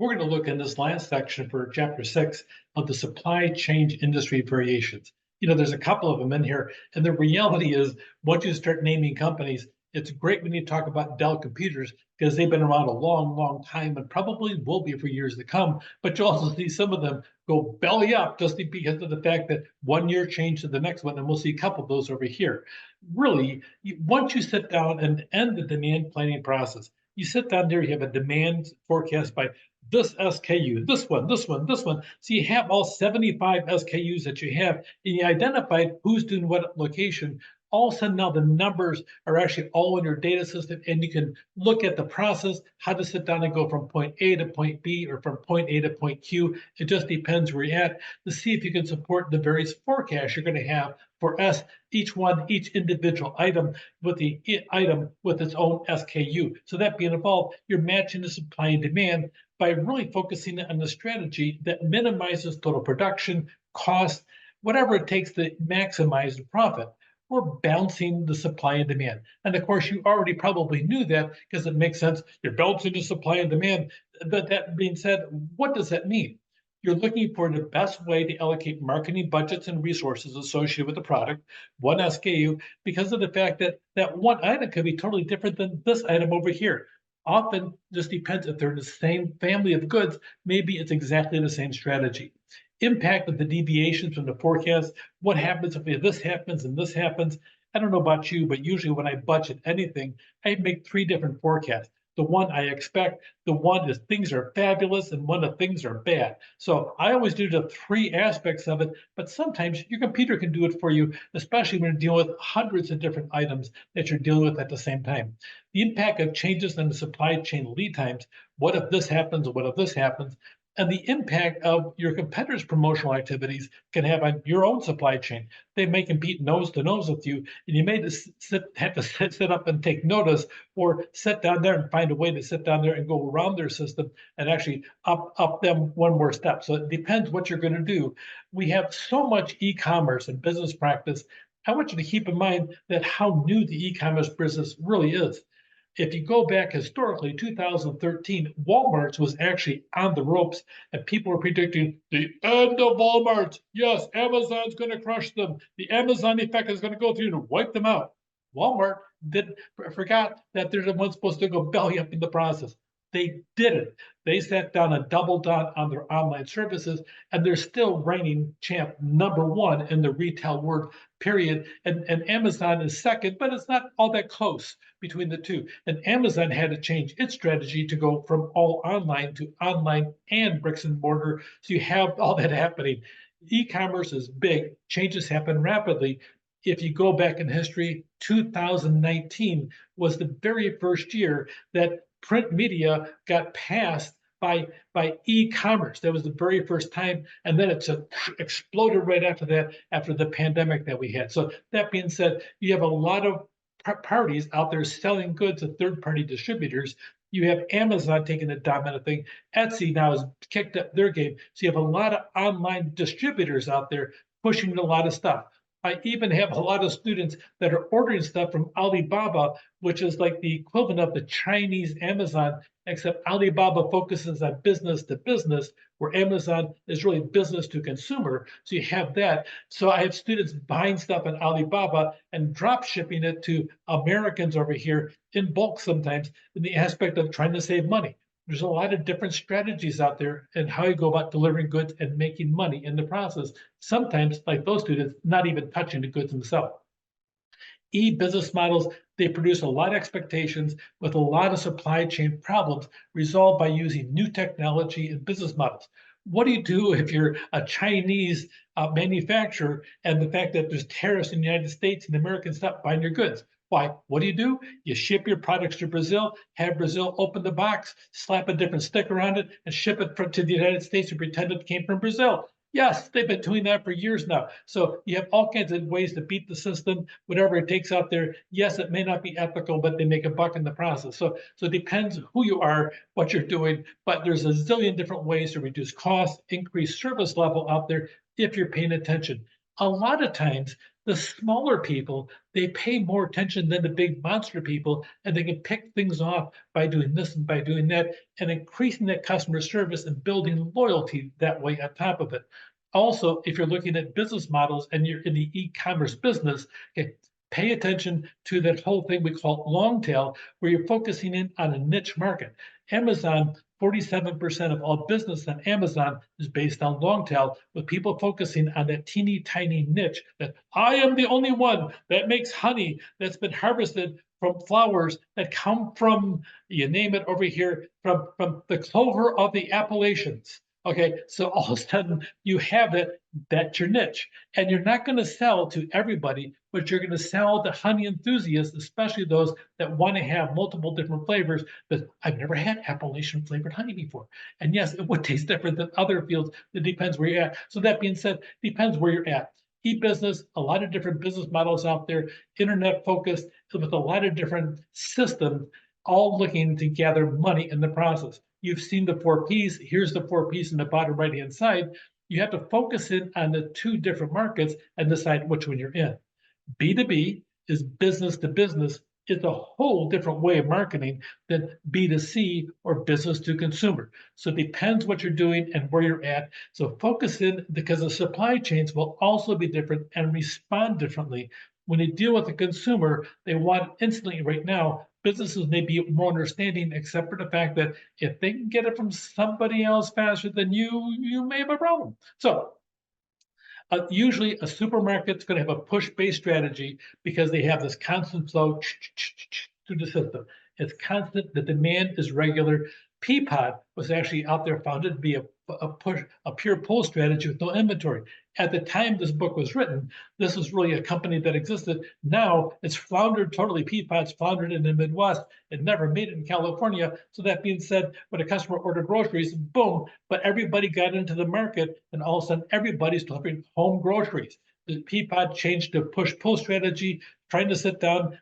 We're going to look in this last section for chapter 6 of the supply chain industry variations. There's a couple of them in here, and the reality is, once you start naming companies, it's great when you talk about Dell computers because they've been around a long, long time and probably will be for years to come. But you also see some of them go belly up just because of the fact that one year changed to the next one, and we'll see a couple of those over here. Really, once you sit down and end the demand planning process, you sit down there, you have a demand forecast by this SKU, this one, this one, this one. So you have all 75 SKUs that you have, and you identified who's doing what location. All of a sudden now the numbers are actually all in your data system, and you can look at the process, how to sit down and go from point A to point B or from point A to point Q. It just depends where you're at to see if you can support the various forecasts you're going to have for each individual item with the item with its own SKU. So that being involved, you're matching the supply and demand by really focusing on the strategy that minimizes total production, cost, whatever it takes to maximize the profit. We're balancing the supply and demand. And of course, you already probably knew that because it makes sense. You're balancing the supply and demand. But that being said, what does that mean? You're looking for the best way to allocate marketing budgets and resources associated with the product, one SKU, because of the fact that that one item could be totally different than this item over here. Often just depends if they're in the same family of goods, maybe it's exactly the same strategy. Impact of the deviations from the forecast, what happens if this happens and this happens. I don't know about you, but usually when I budget anything, I make 3 different forecasts. The one I expect, the one is things are fabulous, and one of things are bad. So I always do the 3 aspects of it, but sometimes your computer can do it for you, especially when you're dealing with hundreds of different items that you're dealing with at the same time. The impact of changes in the supply chain lead times, what if this happens, what if this happens, and the impact of your competitors' promotional activities can have on your own supply chain. They may compete nose to nose with you, and you may have to sit up and take notice, or sit down there and find a way to sit down there and go around their system and actually up them one more step. So it depends what you're going to do. We have so much e-commerce and business practice. I want you to keep in mind that how new the e-commerce business really is. If you go back historically, 2013, Walmart's was actually on the ropes, and people were predicting the end of Walmart. Yes, Amazon's going to crush them. The Amazon effect is going to go through and wipe them out. Walmart forgot that they're the ones supposed to go belly up in the process. They didn't. They sat down and doubled down on their online services, and they're still reigning champ #1 in the retail world, period. And Amazon is second, but it's not all that close between the two. And Amazon had to change its strategy to go from all online to online and bricks and mortar. So you have all that happening. E-commerce is big, changes happen rapidly. If you go back in history, 2019 was the very first year that print media got passed by e-commerce. That was the very first time, and then it's exploded right after that, after the pandemic that we had. So that being said, you have a lot of parties out there selling goods to third-party distributors. You have Amazon taking the dominant thing. Etsy now has kicked up their game. So you have a lot of online distributors out there pushing a lot of stuff. I even have a lot of students that are ordering stuff from Alibaba, which is like the equivalent of the Chinese Amazon, except Alibaba focuses on business to business, where Amazon is really business to consumer. So you have that. So I have students buying stuff on Alibaba and drop shipping it to Americans over here in bulk sometimes, in the aspect of trying to save money. There's a lot of different strategies out there and how you go about delivering goods and making money in the process. Sometimes, like those students, not even touching the goods themselves. E-business models, they produce a lot of expectations with a lot of supply chain problems resolved by using new technology and business models. What do you do if you're a Chinese manufacturer and the fact that there's tariffs in the United States and Americans stop buying your goods? Why? What do? You ship your products to Brazil, have Brazil open the box, slap a different sticker on it, and ship it to the United States and pretend it came from Brazil. Yes, they've been doing that for years now. So you have all kinds of ways to beat the system, whatever it takes out there. Yes, it may not be ethical, but they make a buck in the process. So it depends who you are, what you're doing, but there's a zillion different ways to reduce costs, increase service level out there if you're paying attention. A lot of times, The smaller people, they pay more attention than the big monster people, and they can pick things off by doing this and by doing that, and increasing that customer service and building loyalty that way on top of it. Also, if you're looking at business models and you're in the e-commerce business, okay, pay attention to that whole thing we call long tail, where you're focusing in on a niche market. Amazon, 47% of all business on Amazon is based on long tail, with people focusing on that teeny tiny niche that I am the only one that makes honey that's been harvested from flowers that come from, you name it over here, from the clover of the Appalachians. Okay, so all of a sudden you have it, that's your niche. And you're not going to sell to everybody, but you're going to sell to honey enthusiasts, especially those that want to have multiple different flavors. But I've never had Appalachian flavored honey before. And yes, it would taste different than other fields. It depends where you're at. So that being said, depends where you're at. E-business, a lot of different business models out there, internet focused with a lot of different systems, all looking to gather money in the process. You've seen the 4 Ps. Here's the 4 Ps in the bottom right-hand side. You have to focus in on the two different markets and decide which one you're in. B2B is business to business. It's a whole different way of marketing than B2C or business to consumer. So it depends what you're doing and where you're at. So focus in, because the supply chains will also be different and respond differently. When you deal with the consumer, they want it instantly right now. Businesses may be more understanding, except for the fact that if they can get it from somebody else faster than you may have a problem. So usually a supermarket's going to have a push-based strategy because they have this constant flow through the system. It's constant. The demand is regular. Peapod was actually out there founded to be a pure pull strategy with no inventory. At the time this book was written, this was really a company that existed. Now it's floundered totally. Peapod's floundered in the Midwest. It never made it in California. So that being said, when a customer ordered groceries, boom, but everybody got into the market, and all of a sudden everybody's delivering home groceries. The Peapod changed to push-pull strategy, trying to sit down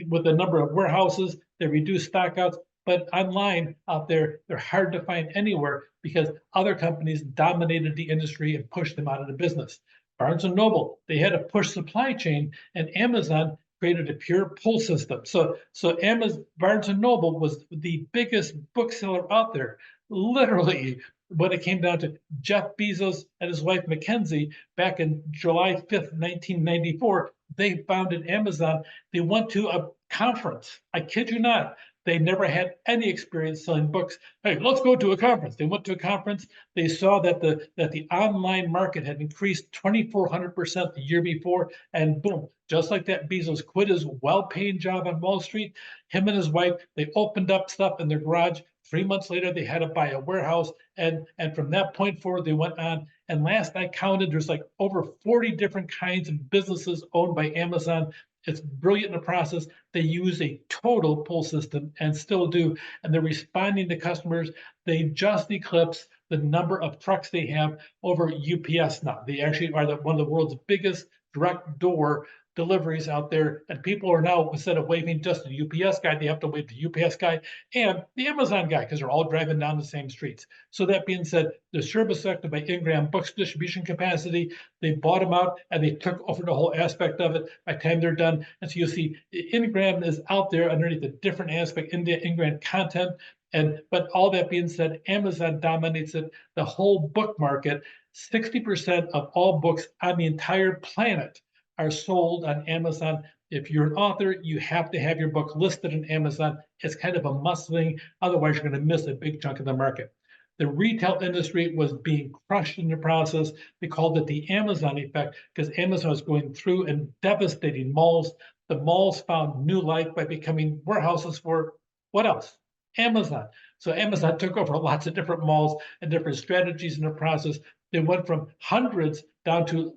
with a number of warehouses. They reduced stockouts. But online out there, they're hard to find anywhere because other companies dominated the industry and pushed them out of the business. Barnes and Noble, they had a push supply chain, and Amazon created a pure pull system. So Amazon, Barnes and Noble was the biggest bookseller out there. Literally, when it came down to Jeff Bezos and his wife Mackenzie back in July 5th, 1994, they founded Amazon. They went to a conference. I kid you not. They never had any experience selling books. Hey, let's go to a conference. They went to a conference. They saw that the online market had increased 2,400% the year before, and boom, just like that, Bezos quit his well-paying job on Wall Street. Him and his wife, they opened up stuff in their garage. 3 months later, they had to buy a warehouse, and from that point forward, they went on. And last I counted, there's like over 40 different kinds of businesses owned by Amazon. It's brilliant in the process. They use a total pull system and still do, and they're responding to customers. They just eclipsed the number of trucks they have over UPS now. They actually are one of the world's biggest direct door deliveries out there, and people are now, instead of waving just the UPS guy, they have to wave the UPS guy and the Amazon guy because they're all driving down the same streets. So that being said, the service sector by Ingram Books distribution capacity, they bought them out and they took over the whole aspect of it by the time they're done. And so you'll see Ingram is out there underneath a different aspect in the Ingram content. But all that being said, Amazon dominates it, the whole book market. 60% of all books on the entire planet are sold on Amazon. If you're an author, you have to have your book listed on Amazon. It's kind of a must thing. Otherwise, you're going to miss a big chunk of the market. The retail industry was being crushed in the process. They called it the Amazon effect because Amazon was going through and devastating malls. The malls found new life by becoming warehouses for what else? Amazon. So Amazon took over lots of different malls and different strategies in the process. They went from hundreds down to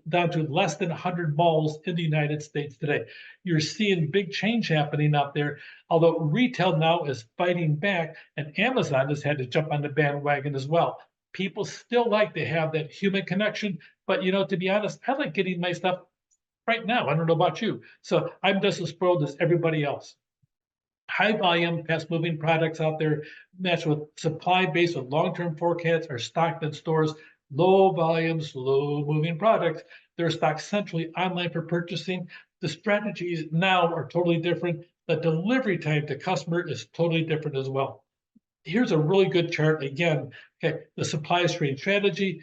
less than 100 malls in the United States today. You're seeing big change happening out there, although retail now is fighting back, and Amazon has had to jump on the bandwagon as well. People still like to have that human connection, but to be honest, I like getting my stuff right now. I don't know about you. So I'm just as spoiled as everybody else. High volume, fast moving products out there matched with supply based with long-term forecasts are stocked in stores. low volume, slow moving products. They're stocked centrally online for purchasing. The strategies now are totally different. The delivery time to customer is totally different as well. Here's a really good chart again. Okay, the supply chain strategy,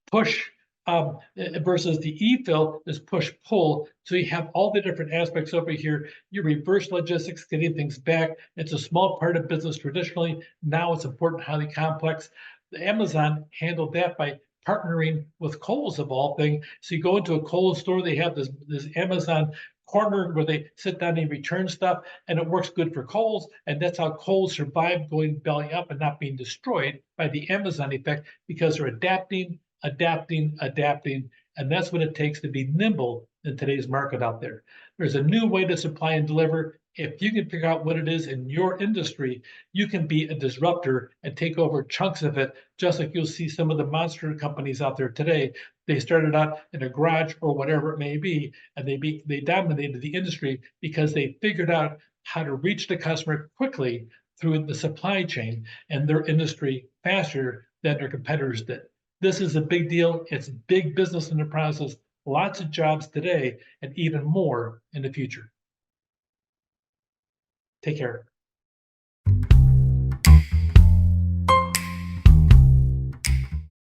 push versus the e-fill is push pull. So you have all the different aspects over here. Your reverse logistics, getting things back. It's a small part of business traditionally. Now it's important, highly complex. The Amazon handled that by partnering with Kohl's of all things. So you go into a Kohl's store, they have this Amazon corner where they sit down and return stuff, and it works good for Kohl's. And that's how Kohl's survived going belly up and not being destroyed by the Amazon effect because they're adapting, and that's what it takes to be nimble in today's market out there. There's a new way to supply and deliver. If you can figure out what it is in your industry, you can be a disruptor and take over chunks of it, just like you'll see some of the monster companies out there today. They started out in a garage or whatever it may be, and they dominated the industry because they figured out how to reach the customer quickly through the supply chain and their industry faster than their competitors did. This is a big deal. It's big business in the process, lots of jobs today, and even more in the future. Take care.